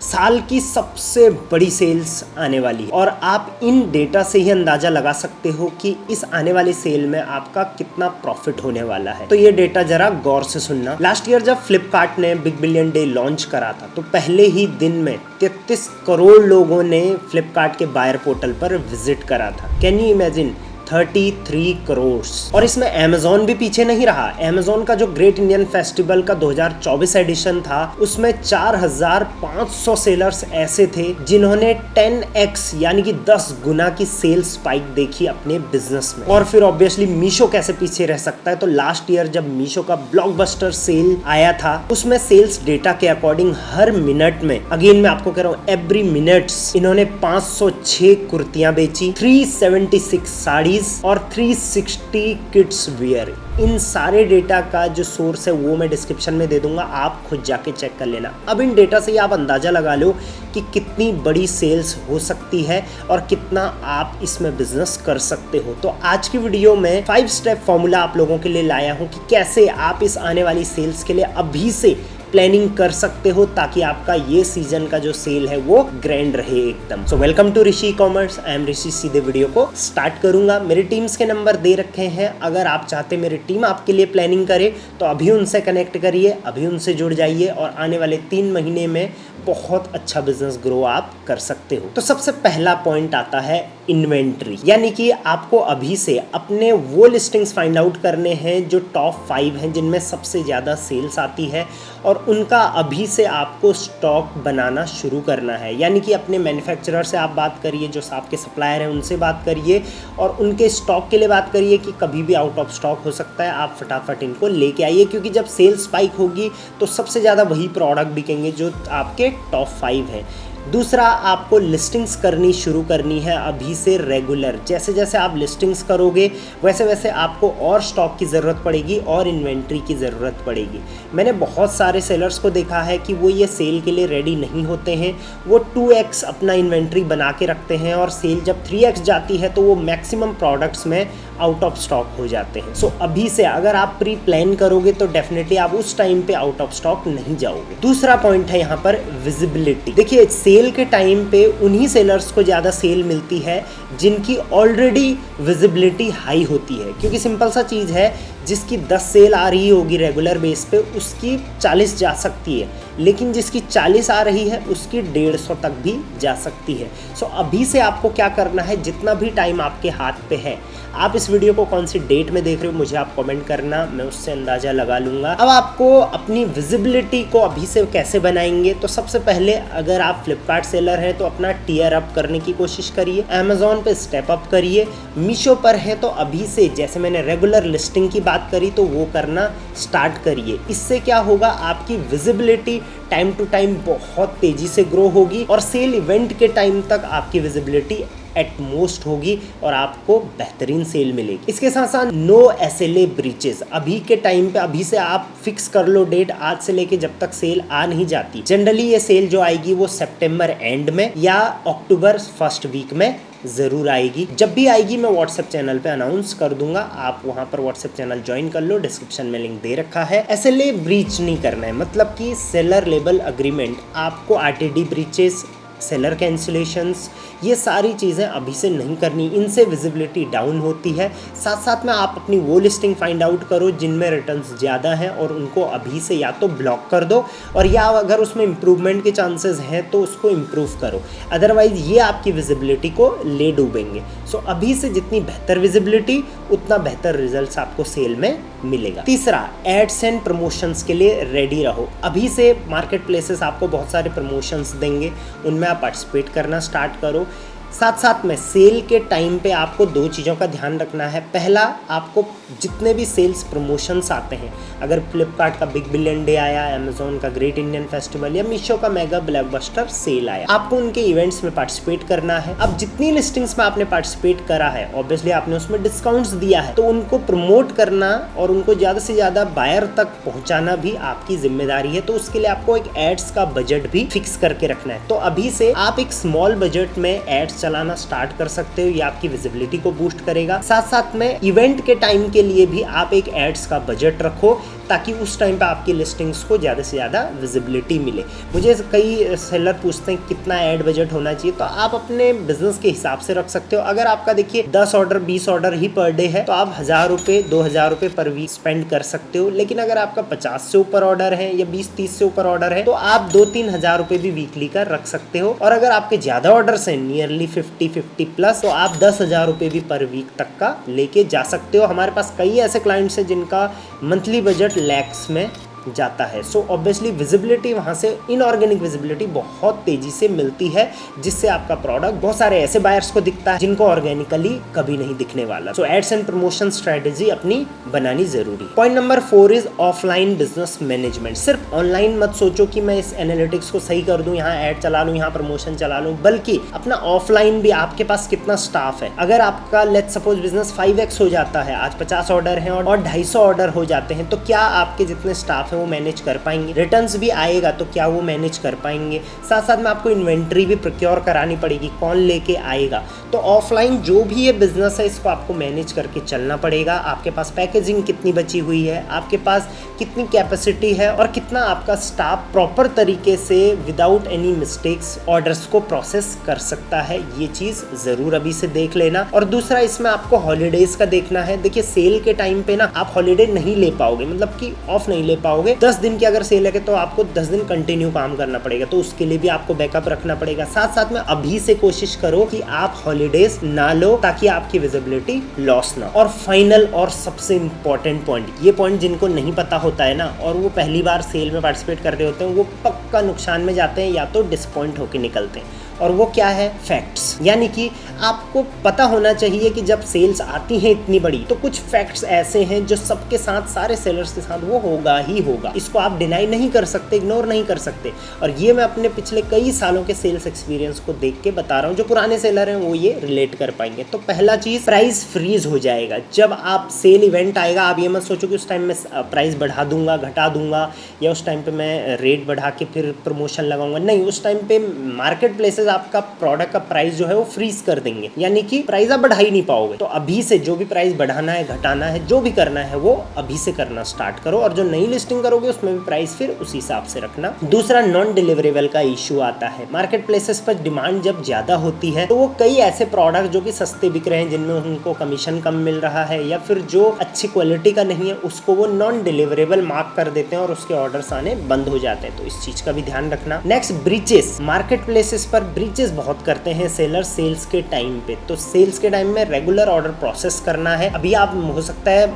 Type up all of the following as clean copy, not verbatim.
साल की सबसे बड़ी सेल्स आने वाली है और आप इन डेटा से ही अंदाजा लगा सकते हो कि इस आने वाली सेल में आपका कितना प्रॉफिट होने वाला है। तो ये डेटा जरा गौर से सुनना। लास्ट ईयर जब फ्लिपकार्ट ने बिग बिलियन डे लॉन्च करा था तो पहले ही दिन में 33 करोड़ लोगों ने फ्लिपकार्ट के बायर पोर्टल पर विजिट करा था। Can you imagine 33 crore. और इसमें अमेज़न भी पीछे नहीं रहा। अमेज़न का जो ग्रेट इंडियन फेस्टिवल का 2024 एडिशन था उसमें 4500 सेलर्स ऐसे थे जिन्होंने 10x यानी कि 10 गुना की सेल्स स्पाइक देखी अपने बिजनेस में। और फिर ऑब्वियसली मीशो कैसे पीछे रह सकता है। तो लास्ट ईयर जब मीशो का ब्लॉकबस्टर सेल आया था उसमें सेल्स डेटा के अकॉर्डिंग हर मिनट में, अगेन मैं आपको कह रहा हूँ एवरी मिनट्स, इन्होंने 506 कुर्तियां बेची, 376 साड़ी और 360 किड्स वियर। इन सारे डेटा का जो सोर्स है वो मैं डिस्क्रिप्शन में दे दूंगा, आप खुद जाके चेक कर लेना। अब इन डेटा से ही आप अंदाजा लगा लो कि कितनी बड़ी सेल्स हो सकती है और कितना आप इसमें बिजनेस कर सकते हो। तो आज की वीडियो में 5 स्टेप फॉर्मूला आप लोगों के लिए लाया हूं कि कैसे आप इस आने वाली सेल्स के लिए अभी से प्लानिंग कर सकते हो ताकि आपका ये सीजन का जो सेल है वो ग्रैंड रहे एकदम। So welcome to Rishi Commerce, I am Rishi. सीधे वीडियो को स्टार्ट करूंगा। मेरे टीम्स के नंबर दे रखे हैं, अगर आप चाहते मेरी टीम आपके लिए प्लानिंग करे तो अभी उनसे कनेक्ट करिए, अभी उनसे जुड़ जाइए और आने वाले 3 महीने में बहुत अच्छा बिजनेस ग्रो आप कर सकते हो। तो सबसे पहला पॉइंट आता है इन्वेंट्री, यानी कि आपको अभी से अपने वो लिस्टिंग्स फाइंड आउट करने हैं जो टॉप 5 हैं जिनमें सबसे ज़्यादा सेल्स आती है और उनका अभी से आपको स्टॉक बनाना शुरू करना है। यानी कि अपने मैन्युफैक्चरर से आप बात करिए, जो आपके सप्लायर हैं उनसे बात करिए और उनके स्टॉक के लिए बात करिए कि कभी भी आउट ऑफ स्टॉक हो सकता है, आप फटाफट इनको लेके आइए क्योंकि जब सेल्स स्पाइक होगी तो सबसे ज़्यादा वही प्रोडक्ट बिकेंगे जो आपके टॉप 5 हैं। दूसरा, आपको लिस्टिंग्स करनी शुरू करनी है अभी से रेगुलर। जैसे जैसे आप लिस्टिंग्स करोगे वैसे वैसे आपको और स्टॉक की ज़रूरत पड़ेगी और इन्वेंट्री की ज़रूरत पड़ेगी। मैंने बहुत सारे सेलर्स को देखा है कि वो ये सेल के लिए रेडी नहीं होते हैं, वो 2x अपना इन्वेंट्री बना के रखते हैं और सेल जब 3x जाती है तो वो मैक्सिमम प्रोडक्ट्स में आउट ऑफ स्टॉक हो जाते हैं। सो अभी से अगर आप प्री प्लान करोगे तो डेफिनेटली आप उस टाइम पे आउट ऑफ स्टॉक नहीं जाओगे। दूसरा पॉइंट है यहाँ पर विजिबिलिटी। देखिए, सेल के टाइम पे उन्हीं सेलर्स को ज़्यादा सेल मिलती है जिनकी ऑलरेडी विजिबिलिटी हाई होती है, क्योंकि सिंपल सा चीज़ है, जिसकी 10 सेल आ रही होगी रेगुलर बेस पे उसकी 40 जा सकती है, लेकिन जिसकी 40 आ रही है उसकी 150 तक भी जा सकती है। सो अभी से आपको क्या करना है, जितना भी टाइम आपके हाथ पे है, आप इस वीडियो को कौन सी डेट में देख रहे हो मुझे आप कमेंट करना, मैं उससे अंदाजा लगा लूँगा। अब आपको अपनी विजिबिलिटी को अभी से कैसे बनाएंगे, तो सबसे पहले अगर आप फ्लिपकार्ट सेलर हैं तो अपना टीयर अप करने की कोशिश करिए, अमेज़न पे स्टेप अप करिए, मीशो पर है तो अभी से, जैसे मैंने रेगुलर लिस्टिंग की बात करी, तो वो करना स्टार्ट करिए। इससे क्या होगा, आपकी विजिबिलिटी टाइम टू टाइम बहुत तेज़ी से ग्रो होगी और सेल इवेंट के टाइम तक आपकी विजिबिलिटी एट मोस्ट होगी और आपको बेहतरीन सेल मिलेगी। इसके साथ साथ नो SLA ब्रीचेस। अभी के टाइम पे अभी से आप फिक्स कर लो डेट, आज से लेके जब तक सेल आ नहीं जाती। जनरली ये सेल जो आएगी वो सितंबर एंड में या अक्टूबर फर्स्ट वीक में ज़रूर आएगी। जब भी आएगी मैं व्हाट्सएप चैनल पे अनाउंस कर दूंगा, आप वहां पर व्हाट्सएप चैनल ज्वाइन कर लो, डिस्क्रिप्शन में लिंक दे रखा है। SLA ब्रीच नहीं करना है, मतलब कि सेलर लेबल अग्रीमेंट, आपको RTD ब्रीचेस, सेलर कैंसिलेशंस, ये सारी चीज़ें अभी से नहीं करनी, इनसे विजिबिलिटी डाउन होती है। साथ साथ में आप अपनी वो लिस्टिंग फाइंड आउट करो जिनमें रिटर्न्स ज़्यादा हैं और उनको अभी से या तो ब्लॉक कर दो और या अगर उसमें इम्प्रूवमेंट के चांसेस हैं तो उसको इम्प्रूव करो, अदरवाइज ये आपकी विजिबिलिटी को ले डूबेंगे। सो अभी से जितनी बेहतर विजिबिलिटी उतना बेहतर रिजल्ट्स आपको सेल में मिलेगा। तीसरा, एड्स एंड प्रमोशंस के लिए रेडी रहो। अभी से मार्केट प्लेसेस आपको बहुत सारे प्रमोशंस देंगे, उनमें आप पार्टिसिपेट करना स्टार्ट करो। साथ साथ में सेल के टाइम पे आपको 2 चीज़ों का ध्यान रखना है। पहला, आपको जितने भी सेल्स प्रमोशंस आते हैं, अगर फ्लिपकार्ट का बिग बिलियन डे आया, अमेज़न का ग्रेट इंडियन फेस्टिवल या मीशो का मेगा ब्लॉकबस्टर सेल आया, आपको उनके इवेंट्स में पार्टिसिपेट करना है। अब जितनी लिस्टिंग्स में आपने पार्टिसिपेट करा है, ऑब्वियसली आपने उसमें डिस्काउंट्स दिया है, तो उनको प्रमोट करना और उनको ज़्यादा से ज़्यादा बायर तक पहुँचाना भी आपकी जिम्मेदारी है। तो उसके लिए आपको एक एड्स का बजट भी फिक्स करके रखना है। तो अभी से आप एक स्मॉल बजट में एड्स चलाना स्टार्ट कर सकते हो, ये आपकी विजिबिलिटी को बूस्ट करेगा। साथ साथ में इवेंट के टाइम के लिए भी आप एक एड्स का बजट रखो ताकि उस टाइम पे आपकी लिस्टिंग्स को ज़्यादा से ज़्यादा विजिबिलिटी मिले। मुझे कई सेलर पूछते हैं कितना ऐड बजट होना चाहिए, तो आप अपने बिजनेस के हिसाब से रख सकते हो। अगर आपका देखिए 10 ऑर्डर 20 ऑर्डर ही पर डे है तो आप 1000 रुपये 2000 रुपये पर वीक स्पेंड कर सकते हो। लेकिन अगर आपका 50 से ऊपर ऑर्डर है या 20-30 से ऊपर ऑर्डर है तो आप 2-3 हज़ार रुपये भी वीकली का रख सकते हो। और अगर आपके ज़्यादा ऑर्डर्स हैं नियरली 50 प्लस तो आप 10,000 रुपये भी पर वीक तक का लेके जा सकते हो। हमारे पास कई ऐसे क्लाइंट्स हैं जिनका मंथली बजट लैक्स में जाता है। सो ऑब्वियसली विजिबिलिटी वहाँ से इनऑर्गेनिक विजिबिलिटी बहुत तेजी से मिलती है, जिससे आपका प्रोडक्ट बहुत सारे ऐसे बायर्स को दिखता है जिनको ऑर्गेनिकली कभी नहीं दिखने वाला। सो एड्स एंड प्रमोशन स्ट्रेटेजी अपनी बनानी जरूरी। Point number 4 is offline business management. सिर्फ ऑनलाइन मत सोचो कि मैं इस एनालिटिक्स को सही कर दूं, यहाँ ऐड चला लूं, यहाँ प्रमोशन चला लूं, बल्कि अपना ऑफलाइन भी आपके पास कितना स्टाफ है। अगर आपका लेट्स सपोज बिजनेस 5x हो जाता है, आज 50 ऑर्डर हैं और 250 ऑर्डर हो जाते हैं, तो क्या आपके जितने स्टाफ वो मैनेज कर पाएंगे? रिटर्न्स भी आएगा तो क्या वो मैनेज कर पाएंगे? साथ साथ में आपको इन्वेंट्री भी प्रोक्योर करानी पड़ेगी, कौन लेके आएगा? तो ऑफलाइन जो भी ये बिजनेस है इसको आपको मैनेज करके चलना पड़ेगा। आपके पास पैकेजिंग कितनी बची हुई है, आपके पास कितनी कैपेसिटी है और कितना आपका स्टाफ प्रॉपर तरीके से विदाउट एनी मिस्टेक्स ऑर्डर्स को प्रोसेस कर सकता है, ये चीज़ ज़रूर अभी से देख लेना। और दूसरा इसमें आपको हॉलीडेज का देखना है। देखिए सेल के टाइम पे ना आप हॉलीडे नहीं ले पाओगे, मतलब कि ऑफ नहीं ले पाओगे। 10 दिन की अगर सेल है तो आपको 10 दिन कंटिन्यू काम करना पड़ेगा, तो उसके लिए भी आपको बैकअप रखना पड़ेगा। साथ साथ में अभी से कोशिश करो कि आप हॉलीडेज ना लो ताकि आपकी विजिबिलिटी लॉस ना। और फाइनल और सबसे इंपॉर्टेंट पॉइंट, ये पॉइंट जिनको नहीं पता होता है ना और वो पहली बार सेल में पार्टिसिपेट कर रहे होते हैं, वो पक्का नुकसान में जाते हैं या तो डिसअपॉइंट होकर निकलते हैं। और वो क्या है? फैक्ट्स। यानी कि आपको पता होना चाहिए कि जब सेल्स आती हैं इतनी बड़ी तो कुछ फैक्ट्स ऐसे हैं जो सबके साथ, सारे सेलर्स के साथ वो होगा ही होगा। इसको आप डिनाई नहीं कर सकते, इग्नोर नहीं कर सकते। और ये मैं अपने पिछले कई सालों के सेल्स एक्सपीरियंस को देख के बता रहा हूँ। जो पुराने सेलर हैं वो ये रिलेट कर पाएंगे। तो पहला चीज़, प्राइस फ्रीज हो जाएगा। जब आप सेल इवेंट आएगा, आप ये मत सोचो कि उस टाइम में प्राइस बढ़ा दूंगा, घटा दूंगा, या उस टाइम पे मैं रेट बढ़ा के फिर प्रमोशन लगाऊंगा। नहीं, उस टाइम पे मार्केट प्लेसेस आपका प्रोडक्ट का प्राइस जो है वो फ्रीज कर देंगे, यानी कि प्राइस आप बढ़ा ही नहीं पाओगे। तो अभी से जो भी प्राइस बढ़ाना है, घटाना है, जो भी करना है वो अभी से करना स्टार्ट करो। और जो नई लिस्टिंग करोगे उसमें भी प्राइस फिर उसी हिसाब से रखना। दूसरा, नॉन डिलीवरेबल का इशू आता है। मार्केट प्लेसेस पर डिमांड जब ज्यादा होती है तो वो कई ऐसे प्रोडक्ट जो कि सस्ते बिक रहे हैं, जिनमें उनको कमीशन कम मिल रहा है, या फिर जो अच्छी क्वालिटी का नहीं है, उसको वो नॉन डिलीवरेबल मार्क कर देते हैं और उसके ऑर्डर्स आने बंद हो जाते हैं। तो इस चीज का भी ध्यान रखना। Next, breaches. मार्केट प्लेसेस पर ब्रीचेस बहुत करते हैं सेलर सेल्स के टाइम पे। तो सेल्स के टाइम में रेगुलर ऑर्डर प्रोसेस करना है। अभी आप हो सकता है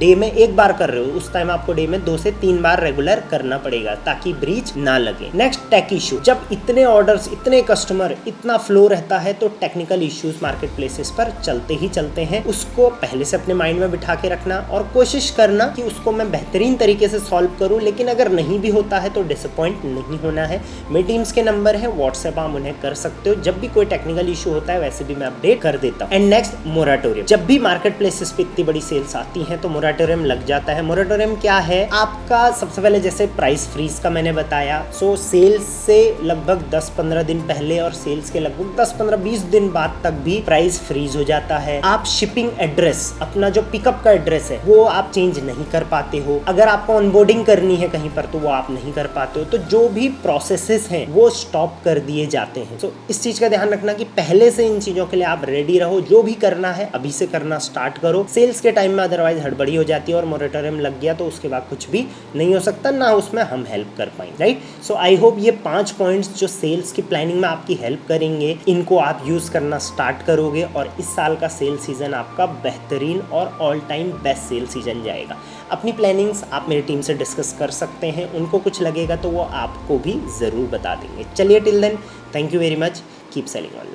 डे में एक बार कर रहे हो, उस टाइम आपको डे में 2 से 3 बार रेगुलर करना पड़ेगा ताकि ब्रीच ना लगे। Next, take issue. जब इतने ऑर्डर्स, इतने कस्टमर, इतना फ्लो रहता है तो टेक्निकल इश्यूज मार्केट प्लेसेस पर चलते ही चलते हैं। उसको पहले से अपने माइंड में बिठा के रखना और कोशिश करना कि उसको मैं बेहतरीन तरीके से सॉल्व करूं। लेकिन अगर नहीं भी होता है तो डिसअपॉइंट नहीं होना है। मेरी टीम्स के नंबर है, व्हाट्सएप आप उन्हें कर सकते हो। जब भी कोई टेक्निकल इशू होता है वैसे भी मैं अपडेट कर देता हूँ। And next, moratorium. जब भी मार्केट प्लेसेस पे इतनी बड़ी सेल्स आती हैं तो मोराटोरियम लग जाता है। मोराटोरियम क्या है? आपका सबसे पहले जैसे प्राइस फ्रीज का मैंने बताया, सो सेल्स से लगभग 10-15 दिन पहले और सेल्स के लगभग 10-15-20 दिन बाद तक भी प्राइस फ्रीज हो जाता है। आप शिपिंग एड्रेस, अपना जो पिकअप का एड्रेस है वो आप चेंज नहीं कर पाते हो। अगर आपको ऑनबोर्डिंग करनी है कहीं पर तो वो आप नहीं कर पाते हो। तो जो भी प्रोसेसेस हैं वो स्टॉप कर दिए जाते हैं। तो इस चीज का ध्यान रखना कि पहले से इन चीजों के लिए आप रेडी रहो। जो भी करना है अभी से करना स्टार्ट करो सेल्स के टाइम में, अदरवाइज हड़बड़ी हो जाती है और मोरेटोरियम लग गया तो उसके बाद कुछ भी नहीं हो सकता, ना उसमें हम हेल्प कर पाएंगे, राइट। सो आई होप ये 5 पॉइंट्स जो सेल्स की प्लानिंग में आपकी हेल्प करेंगे, इनको आप यूज करना स्टार्ट करोगे और इस साल का सेल सीजन आपका बेहतरीन और all time best sale season जाएगा। अपनी प्लानिंग्स आप मेरी टीम से डिस्कस कर सकते हैं, उनको कुछ लगेगा तो वो आपको भी ज़रूर बता देंगे। चलिए, till then, thank you very much, keep selling online.